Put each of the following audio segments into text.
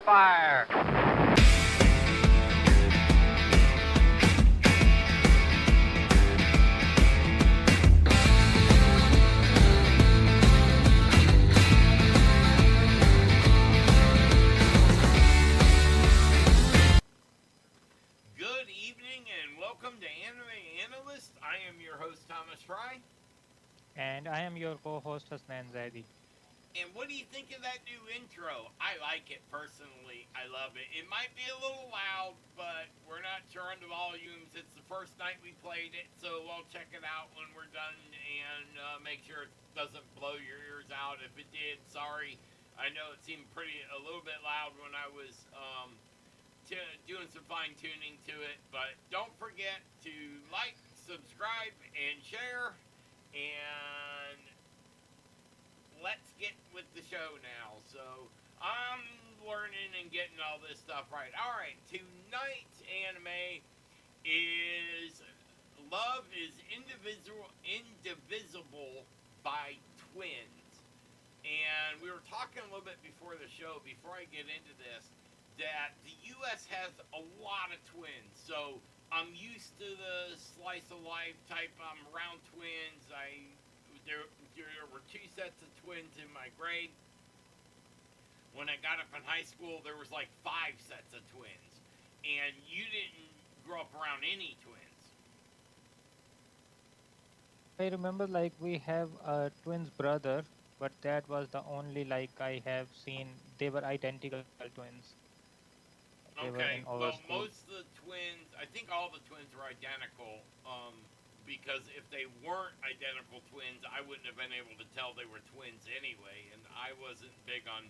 Fire! Good evening and welcome to Analyst. I am your host, Thomas Fry. And I am your co-host Hasnan Zaidi. And what do you think of that new intro? I like it personally. I love it. It might be a little loud, but we're not sure on the volumes. It's the first night we played it, so I'll check it out when we're done and make sure it doesn't blow your ears out. If it did, sorry. I know it seemed a little bit loud when I was doing some fine tuning to it, but don't forget to like, subscribe, and share. And let's get with the show now. So I'm learning and getting all this stuff right. All right, tonight's anime is Love is Indivisible by Twins. And we were talking a little bit before the show, before I get into this, that the U.S. has a lot of twins. So I'm used to the slice of life type. I'm around twins. There were two sets of twins in my grade. When I got up in high school, there was like 5 sets of twins. And you didn't grow up around any twins. I remember like we have a twins brother, but that was the only like I have seen. They were identical twins. They were in Okay, our well, school. most of the twins, I think all the twins were identical, because if they weren't identical twins, I wouldn't have been able to tell they were twins anyway, and I wasn't big on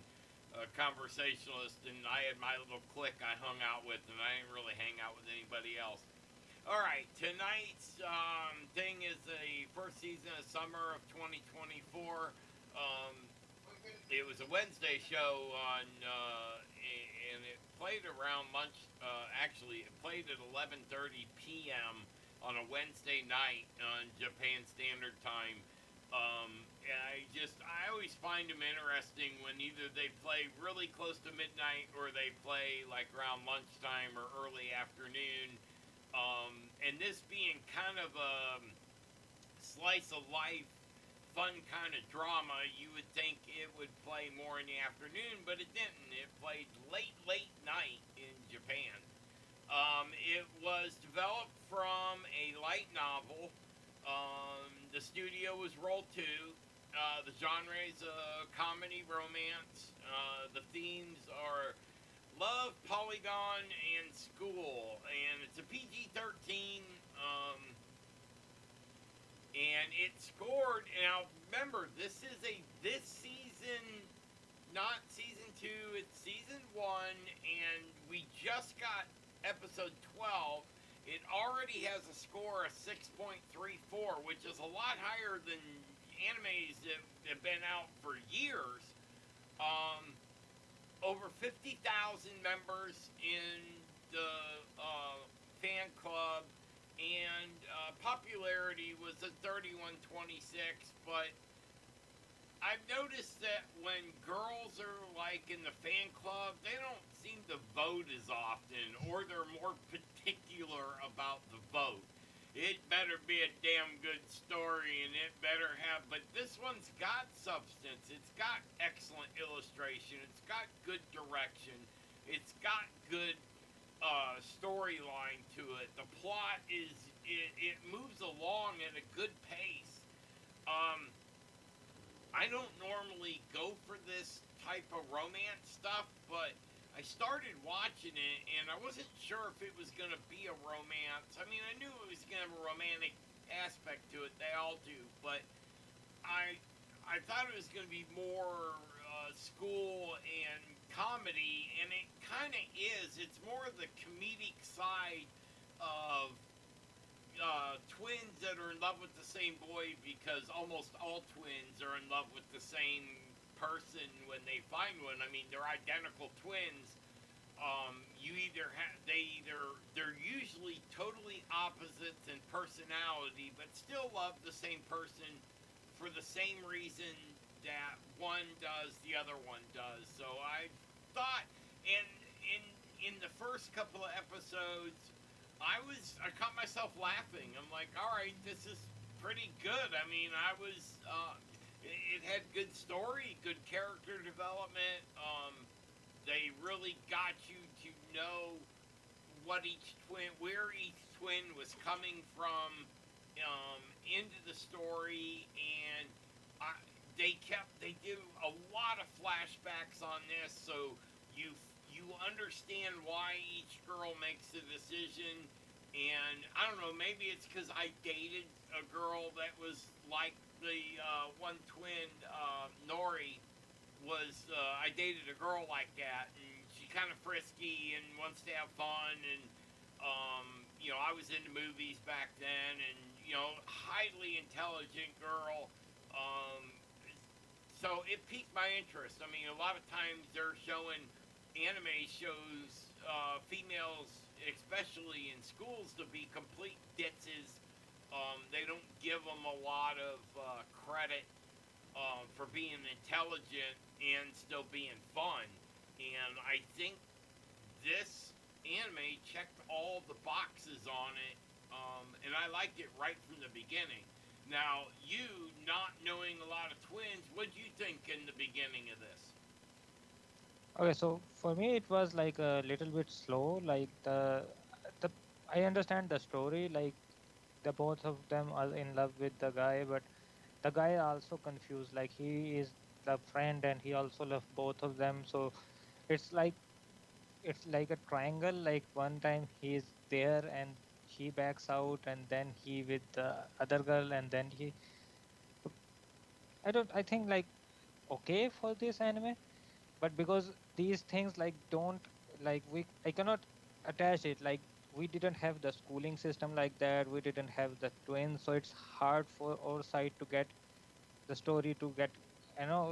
conversationalist, and I had my little clique I hung out with, and I didn't really hang out with anybody else. All right, tonight's thing is the first season of summer of 2024. It was a Wednesday show on, and it played around lunch. Actually, it played at 11:30 p.m. on a Wednesday night on Japan Standard Time. And I always find them interesting when either they play really close to midnight or they play like around lunchtime or early afternoon. And this being kind of a slice of life fun kind of drama, you would think it would play more in the afternoon, but it didn't. It played late night in Japan. It was developed from a light novel. The studio was Roll 2. The genre is comedy, romance. The themes are love, polygon, and school. And it's a PG-13. And it scored. Now, remember, this season, not season 2, it's season 1, and we just got episode 12. It already has a score of 6.34, which is a lot higher than animes that have been out for years. Over 50,000 members in the fan club. And popularity was at 31.26, but I've noticed that when girls are like in the fan club, they don't seem to vote as often, or they're more particular about the vote. It better be a damn good story, and it better have, but this one's got substance, it's got excellent illustration, it's got good direction, it's got good storyline to it. The plot is it moves along at a good pace. I don't normally go for this type of romance stuff, but I started watching it and I wasn't sure if it was going to be a romance. I mean, I knew it was going to have a romantic aspect to it. They all do, but I thought it was going to be more school and comedy, and it kind of is. It's more of the comedic side of twins that are in love with the same boy, because almost all twins are in love with the same person when they find one. I mean, they're identical twins. They're usually totally opposites in personality, but still love the same person for the same reason that one does, the other one does. So I thought, and couple of episodes, I caught myself laughing. I'm like, all right, this is pretty good. I mean, it had good story, good character development. They really got you to know where each twin was coming from, into the story, and I, they do a lot of flashbacks on this, so you you understand why each girl makes the decision. And I don't know, maybe it's because I dated a girl that was like the one twin, Nori was. I dated a girl like that, and she kind of frisky and wants to have fun. And I was into movies back then, and highly intelligent girl. Um, so it piqued my interest. I mean, a lot of times they're showing anime shows females, especially in schools, to be complete ditzes. They don't give them a lot of credit for being intelligent and still being fun. And I think this anime checked all the boxes on it, and I liked it right from the beginning. Now, you not knowing a lot of twins, what'd you think in the beginning of this? Okay, so for me it was like a little bit slow. Like the I understand the story. Like the both of them are in love with the guy, but the guy also confused. Like he is the friend and he also loves both of them. So it's like it's like a triangle. Like one time he's there and she backs out, and then he with the other girl, and then he. I think like okay for this anime, but because these things like don't like we I cannot attach it. Like we didn't have the schooling system like that, we didn't have the twins, so it's hard for our side to get the story to get,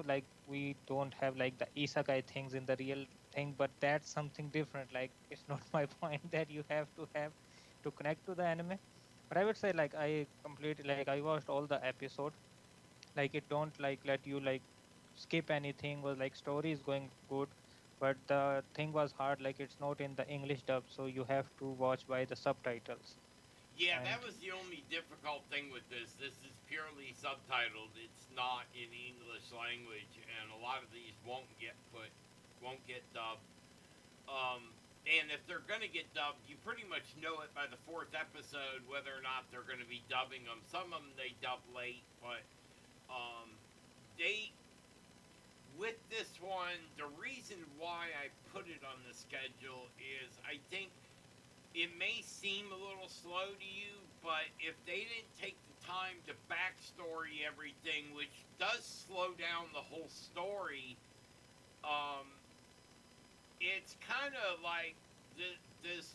like we don't have like the isekai things in the real thing. But that's something different. Like it's not my point that you have to connect to the anime. But I would say like I completely like I watched all the episode. Like it don't like let you like skip anything, was like story is going good. But the thing was hard, like it's not in the English dub, so you have to watch by the subtitles. Yeah, that And was the only difficult thing with this. This is purely subtitled. It's not in English language, and a lot of these won't get dubbed. And if they're gonna get dubbed, you pretty much know it by the fourth episode whether or not they're gonna be dubbing them. Some of them they dub late, but um, they with this one, the reason why I put it on the schedule is I think it may seem a little slow to you, but if they didn't take the time to backstory everything, which does slow down the whole story, um, it's kind of like this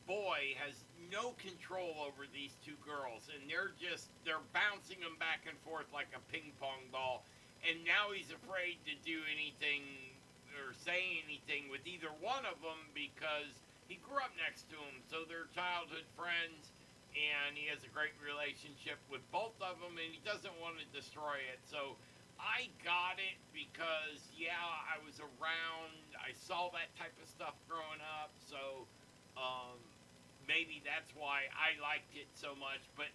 boy has no control over these two girls, and they're bouncing them back and forth like a ping pong ball, and now he's afraid to do anything or say anything with either one of them because he grew up next to them, so they're childhood friends, and he has a great relationship with both of them, and he doesn't want to destroy it. So I got it because, yeah, I was around, I saw that type of stuff growing up, so um, maybe that's why I liked it so much. But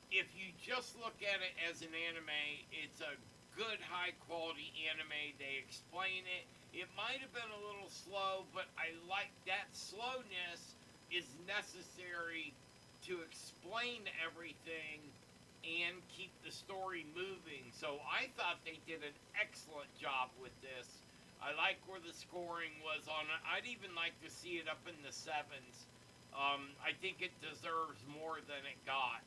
if you just look at it as an anime, it's a good, high quality anime. They explain it. It might have been a little slow, but I like that slowness is necessary to explain everything and keep the story moving. So I thought they did an excellent job with this. I like where the scoring was on it. I'd even like to see it up in the sevens. I think it deserves more than it got.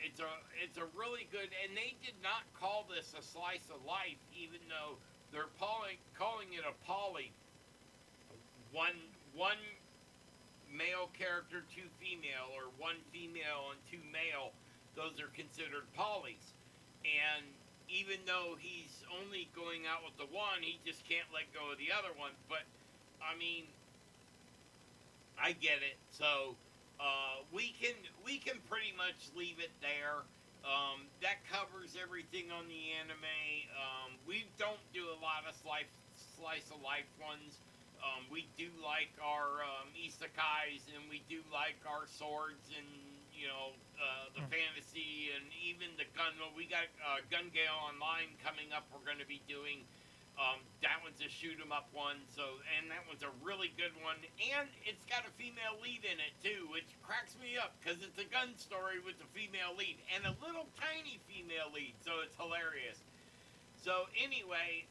It's a really good, and they did not call this a slice of life, even though they're calling it a poly. One male character, two female, or one female and two male. Those are considered polys, and even though he's only going out with the one, he just can't let go of the other one. But I mean, I get it. So we can pretty much leave it there. That covers everything on the anime. We don't do a lot of slice of life ones. We do like our isekais, and we do like our swords, and the Mm. fantasy, and even the gun. We got Gun Gale Online coming up. We're going to be doing. That one's a shoot 'em up one, and that one's a really good one, and it's got a female lead in it too, which cracks me up because it's a gun story with a female lead and a little tiny female lead, so it's hilarious. So anyway,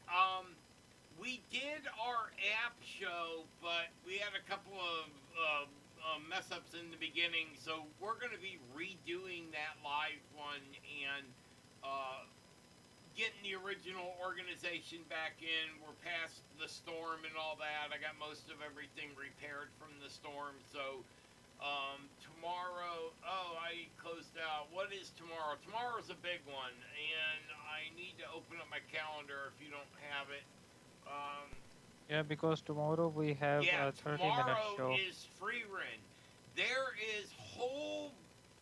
we did our app show, but we had a couple of mess ups in the beginning, so we're going to be redoing that live one and uh, getting the original organization back in. We're past the storm and all that. I got most of everything repaired from the storm, so tomorrow, I closed out. What is tomorrow? Tomorrow's a big one, and I need to open up my calendar if you don't have it. Um, Yeah, because tomorrow we have yeah, a 30-minute tomorrow show. is free run. There is whole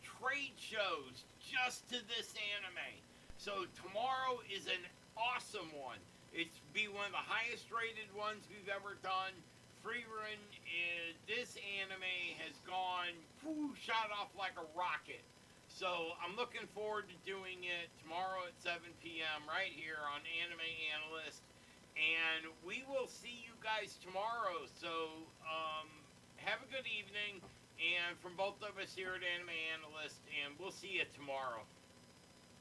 trade shows just to this anime. So tomorrow is an awesome one. It's be one of the highest rated ones we've ever done. Free run is this anime has gone shot off like a rocket. So I'm looking forward to doing it tomorrow at 7 p.m. right here on Anime Analyst, and we will see you guys tomorrow. So have a good evening, and from both of us here at Anime Analyst, and we'll see you tomorrow.